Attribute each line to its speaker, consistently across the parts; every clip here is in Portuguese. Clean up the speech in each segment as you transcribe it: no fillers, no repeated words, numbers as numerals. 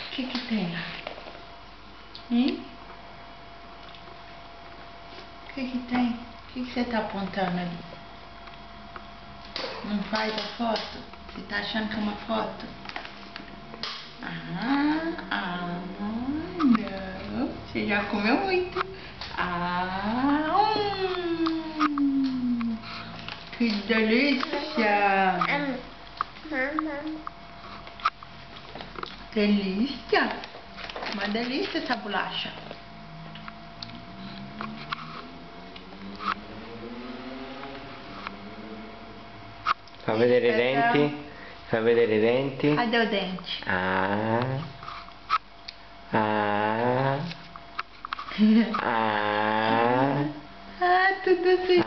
Speaker 1: O que tem? Hein? O que tem? O que você tá apontando ali? Não faz a foto? Você tá achando que é uma foto? Não. Você já comeu muito. Que delícia. Delícia. Uma delícia essa bolacha.
Speaker 2: Fa vedere i denti. Fa vedere i denti.
Speaker 1: Cadê o dente?
Speaker 2: Ah,
Speaker 1: Tudo se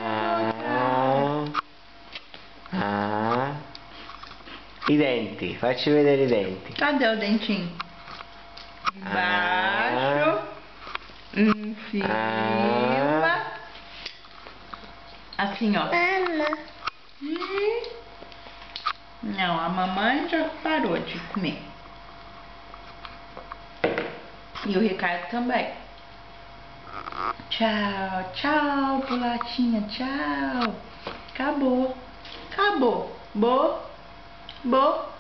Speaker 2: I denti, facci vedere i denti.
Speaker 1: Cadê o dentinho? Embaixo. Em cima. Assim, ó. Não, a mamãe já parou de comer. E o Ricardo também. Tchau, tchau, bolachinha, tchau. Acabou. Acabou. Bo.